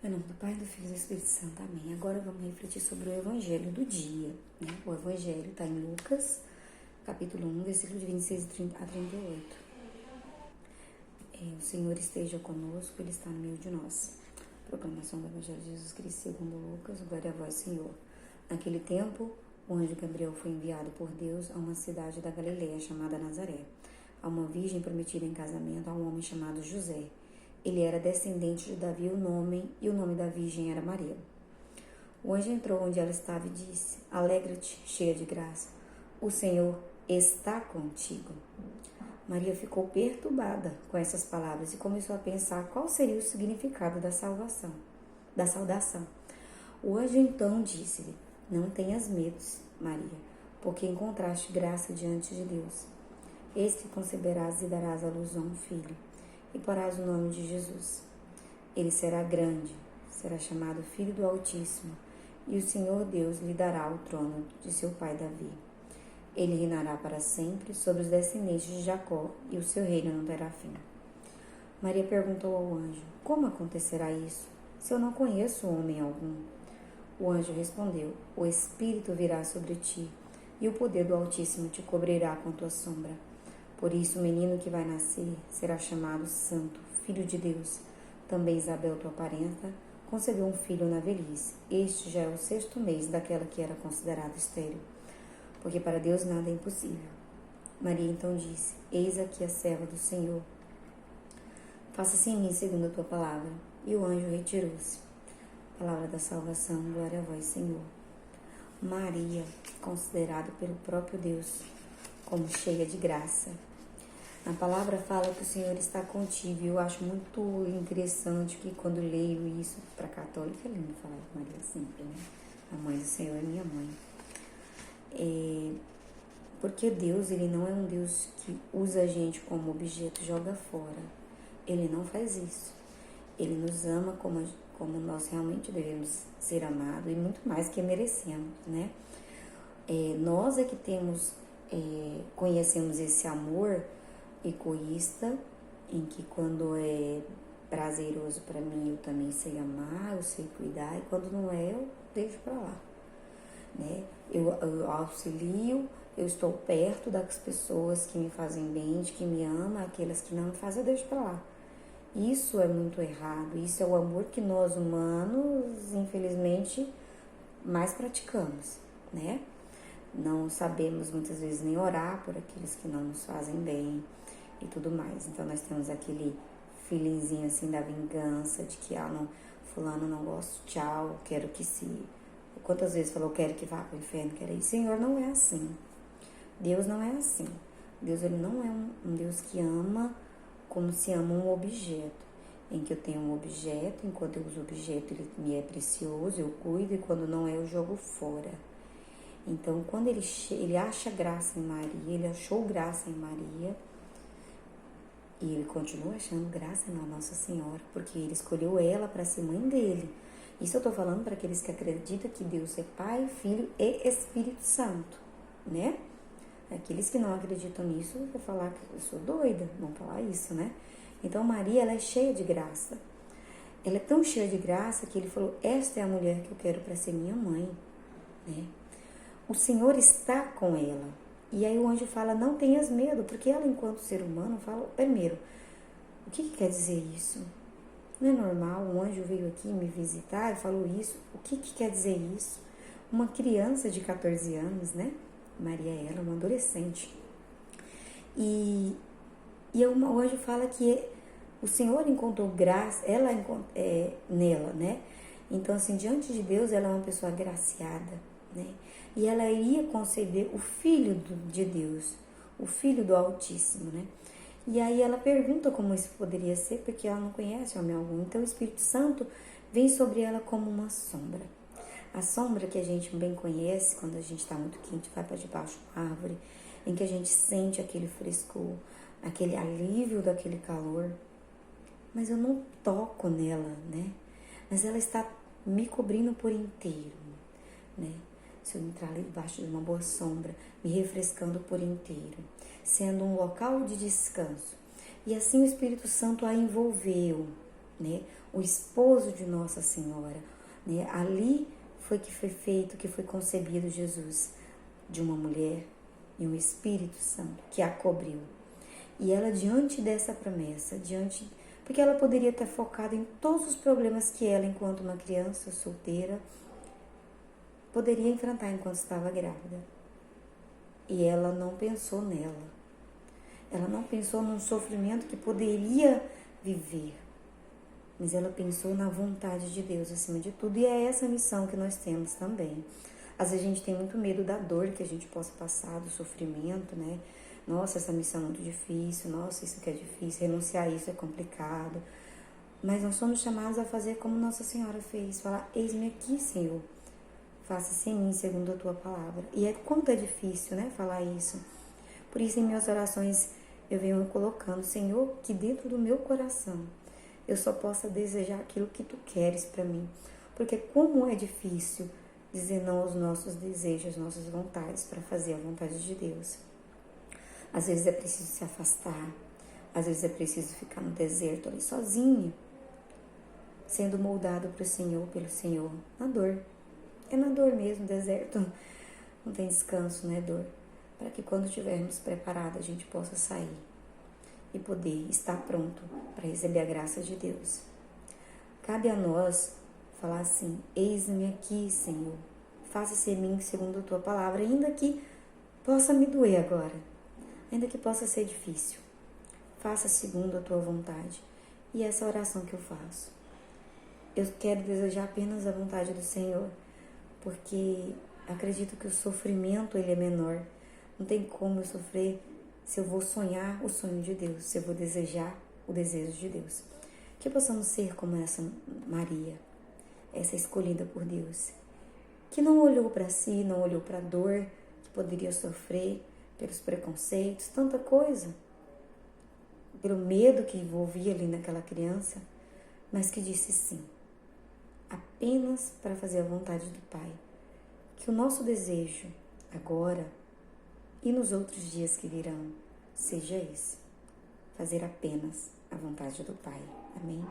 Em nome do Pai, do Filho e do Espírito Santo. Amém. Agora vamos refletir sobre o Evangelho do dia. O Evangelho está em Lucas, capítulo 1, versículo de 26 a 38. O Senhor esteja conosco, Ele está no meio de nós. Proclamação do Evangelho de Jesus Cristo segundo Lucas. Glória a vós, Senhor. Naquele tempo, o anjo Gabriel foi enviado por Deus a uma cidade da Galileia chamada Nazaré, a uma virgem prometida em casamento a um homem chamado José. Ele era descendente de Davi, e o nome da virgem era Maria. O anjo entrou onde ela estava e disse: Alegra-te, cheia de graça, o Senhor está contigo. Maria ficou perturbada com essas palavras e começou a pensar qual seria o significado da saudação. O anjo então disse-lhe: Não tenhas medo, Maria, porque encontraste graça diante de Deus. Eis que conceberás e darás à luz a um filho, e porás o nome de Jesus. Ele será grande, será chamado Filho do Altíssimo, e o Senhor Deus lhe dará o trono de seu pai Davi. Ele reinará para sempre sobre os descendentes de Jacó, e o seu reino não terá fim. Maria perguntou ao anjo: Como acontecerá isso, se eu não conheço homem algum? O anjo respondeu: O Espírito virá sobre ti, e o poder do Altíssimo te cobrirá com tua sombra. Por isso o menino que vai nascer será chamado Santo, Filho de Deus. Também Isabel, tua parenta, concebeu um filho na velhice. Este já é o 6º mês daquela que era considerada estéril, porque para Deus nada é impossível. Maria então disse: Eis aqui a serva do Senhor. Faça-se em mim segundo a tua palavra. E o anjo retirou-se. Palavra da salvação, glória a vós, Senhor. Maria, considerada pelo próprio Deus como cheia de graça. A palavra fala que o Senhor está contigo, e eu acho muito interessante que quando leio isso para católica, é lindo falar de Maria sempre, né? A mãe do Senhor é minha mãe. Porque Deus, Ele não é um Deus que usa a gente como objeto, joga fora. Ele não faz isso. Ele nos ama como nós realmente devemos ser amados, e muito mais que merecemos, né? Nós é que conhecemos esse amor egoísta, em que quando é prazeroso para mim eu também sei amar, eu sei cuidar, e quando não é eu deixo para lá, né? Eu auxilio, eu estou perto das pessoas que me fazem bem, de que me amam, aquelas que não me fazem eu deixo para lá. Isso é muito errado, isso é o amor que nós humanos, infelizmente, mais praticamos, né? Não sabemos muitas vezes nem orar por aqueles que não nos fazem bem e tudo mais. Então nós temos aquele feelingzinho assim da vingança, de que não, fulano não gosto, tchau, quero que se... Quantas vezes falou, quero que vá para o inferno, quero ir. Senhor, não é assim. Deus não é assim. Deus, Ele não é um Deus que ama como se ama um objeto, em que eu tenho um objeto, enquanto eu uso o objeto ele me é precioso, eu cuido, e quando não é eu jogo fora. Então, quando ele acha graça em Maria, ele achou graça em Maria, e ele continua achando graça na Nossa Senhora, porque ele escolheu ela para ser mãe dele. Isso eu estou falando para aqueles que acreditam que Deus é Pai, Filho e Espírito Santo, né? Aqueles que não acreditam nisso, vão falar que eu sou doida, vão falar isso, né? Então, Maria, ela é cheia de graça. Ela é tão cheia de graça que ele falou: esta é a mulher que eu quero para ser minha mãe, né? O Senhor está com ela. E aí o anjo fala: não tenhas medo, porque ela, enquanto ser humano, fala... Primeiro, o que quer dizer isso? Não é normal, um anjo veio aqui me visitar e falou isso. O que quer dizer isso? Uma criança de 14 anos, né? Maria, ela é uma adolescente. E o anjo fala que o Senhor encontrou graça, nela, né? Então, assim, diante de Deus, ela é uma pessoa agraciada, né? E ela iria conceber o Filho de Deus, o Filho do Altíssimo, né? E aí ela pergunta como isso poderia ser, porque ela não conhece homem algum. Então o Espírito Santo vem sobre ela como uma sombra. A sombra que a gente bem conhece, quando a gente está muito quente, vai para debaixo de uma árvore, em que a gente sente aquele frescor, aquele alívio daquele calor. Mas eu não toco nela, né? Mas ela está me cobrindo por inteiro, né? Se eu entrar ali debaixo de uma boa sombra, me refrescando por inteiro, sendo um local de descanso. E assim o Espírito Santo a envolveu, né? O esposo de Nossa Senhora, né? Ali foi que foi feito, que foi concebido Jesus, de uma mulher e um Espírito Santo que a cobriu. E ela, diante dessa promessa, porque ela poderia ter focado em todos os problemas que ela, enquanto uma criança solteira, poderia enfrentar enquanto estava grávida. E ela não pensou nela. Ela não pensou num sofrimento que poderia viver. Mas ela pensou na vontade de Deus acima de tudo. E é essa missão que nós temos também. Às vezes a gente tem muito medo da dor que a gente possa passar, do sofrimento, né? Nossa, essa missão é muito difícil. Nossa, isso que é difícil. Renunciar a isso é complicado. Mas nós somos chamados a fazer como Nossa Senhora fez. Falar, eis-me aqui, Senhor. Faça-se em mim segundo a tua palavra. E quanto é difícil, né, falar isso. Por isso, em minhas orações, eu venho colocando, Senhor, que dentro do meu coração eu só possa desejar aquilo que tu queres para mim. Porque como é difícil dizer não aos nossos desejos, às nossas vontades, para fazer a vontade de Deus. Às vezes é preciso se afastar, às vezes é preciso ficar no deserto ali sozinho, sendo moldado para o Senhor, pelo Senhor, na dor. É na dor mesmo, deserto. Não tem descanso, né, dor? Para que quando estivermos preparados a gente possa sair e poder estar pronto para receber a graça de Deus. Cabe a nós falar assim, eis-me aqui, Senhor. Faça-se em mim segundo a tua palavra, ainda que possa me doer agora, ainda que possa ser difícil. Faça segundo a tua vontade. E essa oração que eu faço. Eu quero desejar apenas a vontade do Senhor, porque acredito que o sofrimento ele é menor. Não tem como eu sofrer se eu vou sonhar o sonho de Deus, se eu vou desejar o desejo de Deus. Que possamos ser como essa Maria, essa escolhida por Deus, que não olhou para si, não olhou para a dor que poderia sofrer, pelos preconceitos, tanta coisa, pelo medo que envolvia ali naquela criança, mas que disse sim, apenas para fazer a vontade do Pai. Que o nosso desejo agora e nos outros dias que virão seja esse, fazer apenas a vontade do Pai. Amém?